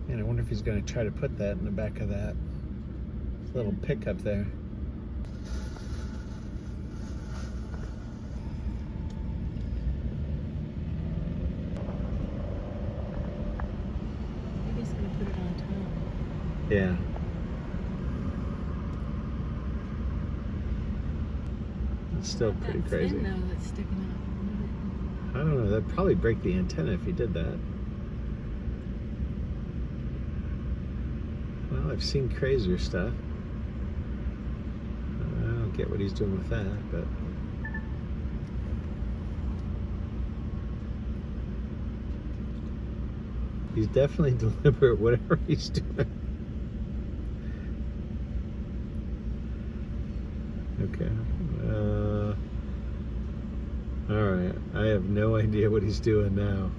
And I wonder if he's going to try to put that in the back of that little pickup there. Maybe he's going to put it on top. Yeah. It's still pretty crazy. Fin, though, that's sticking out. I don't know. That'd probably break the antenna if he did that. Well, I've seen crazier stuff. I don't get what he's doing with that, but he's definitely deliberate, whatever he's doing. Okay. Alright. I have no idea what he's doing now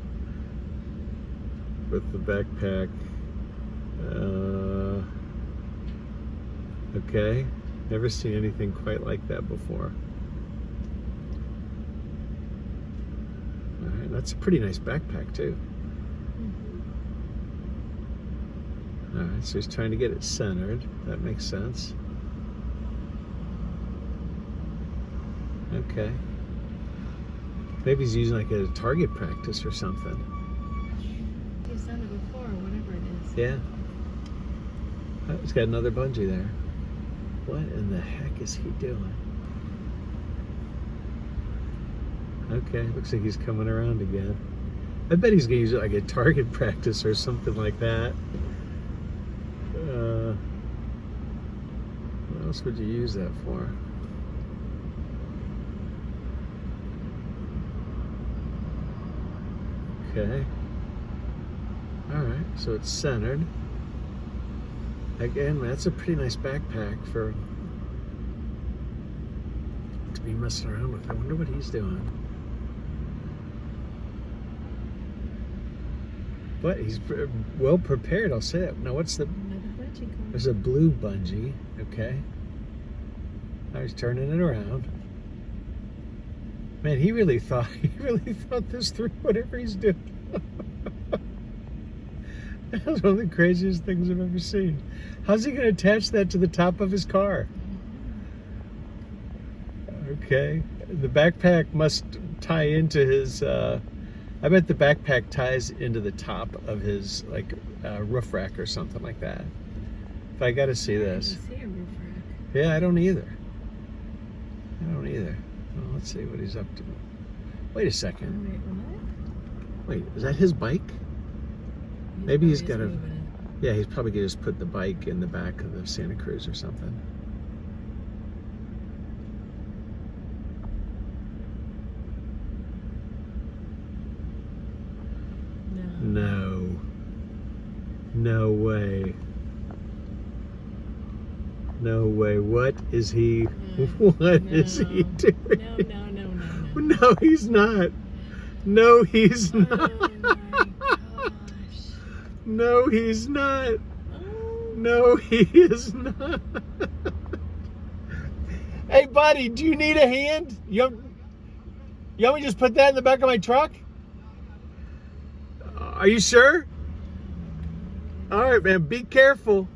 with the backpack. Okay. Never seen anything quite like that before. Alright, that's a pretty nice backpack too. Alright, so he's trying to get it centered. That makes sense. Okay. Maybe he's using like a target practice or something. He's done it before, whatever it is. Yeah. Oh, he's got another bungee there. What in the heck is he doing? Okay, looks like he's coming around again. I bet he's gonna use it like a target practice or something like that. What else would you use that for? Okay. Alright, so it's centered. Again, that's a pretty nice backpack for to be messing around with. I wonder what he's doing. But he's well prepared, I'll say that. Now what's the... There's a blue bungee, okay. Now he's turning it around. Man, he really thought this through, whatever he's doing. That's one of the craziest things I've ever seen. How's he going to attach that to the top of his car? Okay. The backpack must tie into his, I bet the backpack ties into the top of his, like, roof rack or something like that. But I got to see this. I see a roof rack. Yeah, I don't either. Well, let's see what he's up to. Wait a second. Wait, what? Wait, is that his bike? Maybe he's got a... moving it. Yeah, he's probably going to just put the bike in the back of the Santa Cruz or something. No. No way. No way. What is he... What is he doing? No, he's not. No, he's not. Oh my gosh. No, he's not. Oh. No, he is not. Hey, buddy, do you need a hand? You want me to just put that in the back of my truck? Are you sure? All right, man, be careful.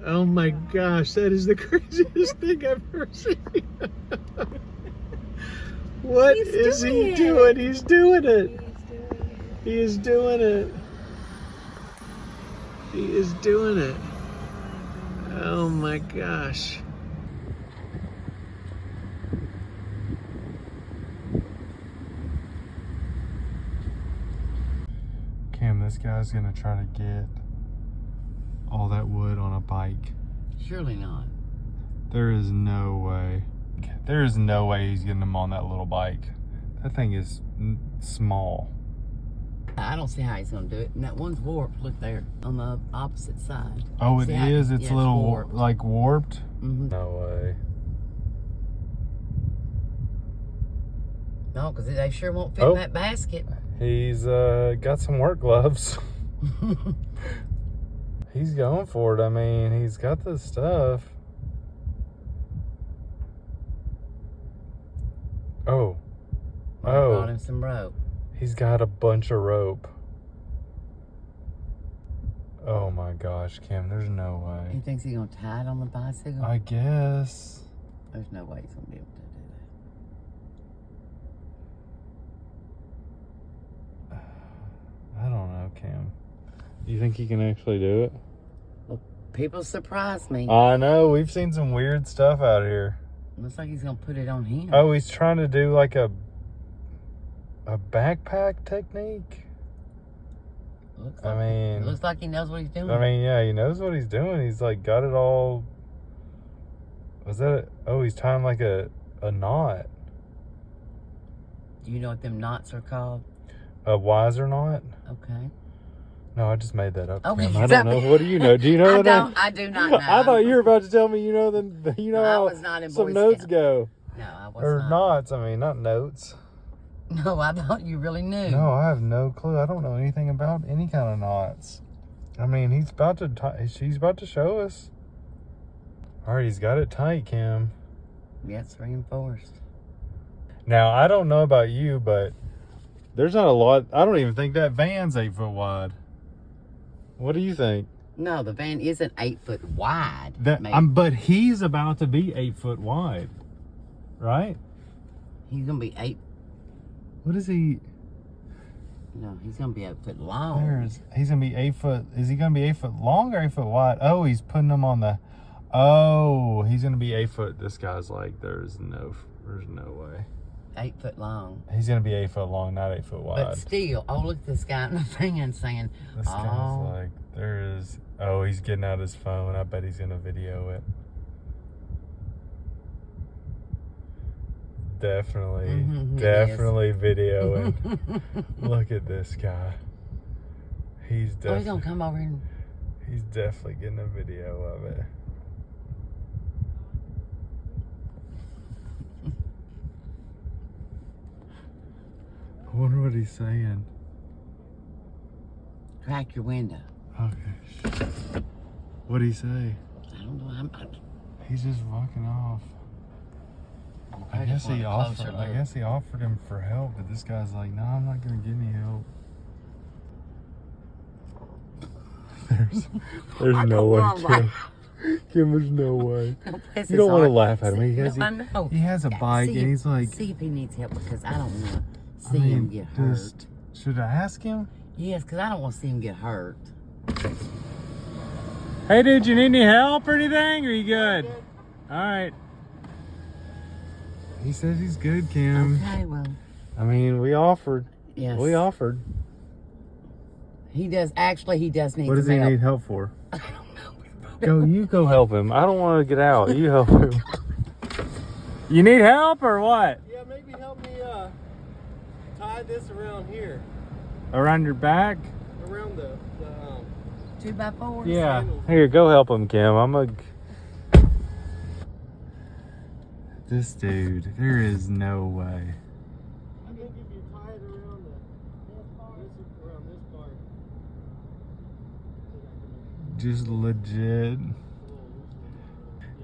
Oh my gosh, that is the craziest thing I've ever seen. What is he doing? He's doing it. He is doing it. He is doing it. Oh my gosh. Cam, this guy's gonna try to get all that wood on a bike. Surely not. There is no way. There is no way he's getting them on that little bike. That thing is small. I don't see how he's going to do it. And that one's warped. Look there on the opposite side. Oh, it See is? how, It's yeah, a little warped. like warped? Mm-hmm. No way. No, because they sure won't fit Oh. in that basket. He's got some work gloves. He's going for it. I mean, he's got the stuff. Oh. I brought him some rope. He's got a bunch of rope. Oh my gosh, Kim, there's no He way. thinks he's gonna tie it on the bicycle? I guess. There's no way he's gonna be able to do I don't know, Kim. You think he can actually do it? that. People surprise me. I know, we've seen some weird stuff out here. Looks like he's gonna put it on him. Oh, he's trying to do like a backpack technique. Looks I like, mean, it looks like he knows what he's doing. I mean, yeah, he knows what he's doing. He's like got it all. Was that? Oh, he's tying like a knot, Do you know what them knots are called? a wiser knot. Okay. No, I just made that up. Okay, Kim. I don't know. What do you know? Do you know that? I do not know. I thought you were about to tell me. You know You know No, I how was not in some Boy notes Scout. go, No, I was or not. knots. I mean, not notes. No, I thought you really knew. No, I have no clue. I don't know anything about any kind of knots. I mean, he's about to she's about to show us. All right, he's got it tight, Kim. Yeah, it's reinforced. Now, I don't know about you, but there's not a lot. I don't even think that van's 8 foot wide. What do you think? No, the van isn't 8 foot wide. That maybe. but he's about to be 8 foot wide, right? He's gonna be 8. What is he? No, he's gonna be 8 foot long. He's gonna be 8 foot. Is he gonna be 8 foot long or 8 foot wide? Oh, he's putting them on the. Oh, he's gonna be 8 foot. This guy's like, there's no way. 8 foot long. He's gonna be 8 foot long, not 8 foot wide. But still, oh, look at this guy in the van saying, This guy's like, there is. Oh, he's getting out his phone. I bet he's gonna video it. Definitely, Mhm, he definitely videoing. Look at this guy. He's oh, he's definitely, gonna come over and he's definitely getting a video of it. I wonder what he's saying. crack your window. Okay. What'd he say? I don't know. He's just walking off. I I guess just want he a offered. closer I look. guess he offered him for help, but this guy's like, "No, I'm not gonna get any help." There's no way, Kim. Kim, there's no way. You don't want to laugh at him. He has, I know. he has a Yeah, bike, see and if- he's like, see if he needs help because I don't want to I see him mean, get hurt. just should I ask him? Yes, because I don't want to see him get hurt. Hey, dude, you need any help or anything? Or you good? All right. He says he's good, Kim. Okay, well, I mean, we offered. yes. We offered. He does. Actually, he does need What does some he help. need help for? I don't know. You go help him. I don't want to get out. You help him. You need help or what? Yeah, maybe help me tie this around here, Around your back? around the 2x4s? Yeah. Here, go help him, Kim. I'm a. This dude, there is no way. I think if you tie it around this part. Just legit.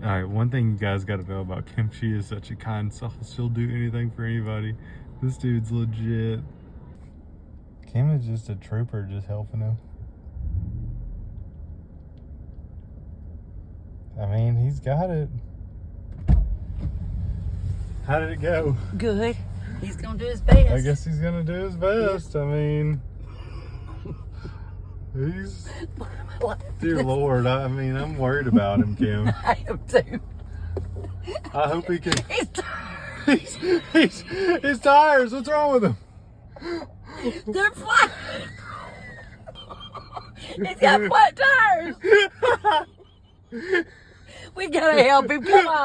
All right, one thing you guys got to know about Kim, she is such a kind soul. She'll do anything for anybody. This dude's legit. Kim is just a trooper, just helping him. I mean, he's got it. How did it go? Good. He's going to do his best. I guess he's gonna do his best. I mean, he's. Dear Lord, I mean, I'm worried about him, Kim. I am too. I hope he can. He's His tires. What's wrong with him? They're flat. He's got flat tires. We gotta help him. Come on.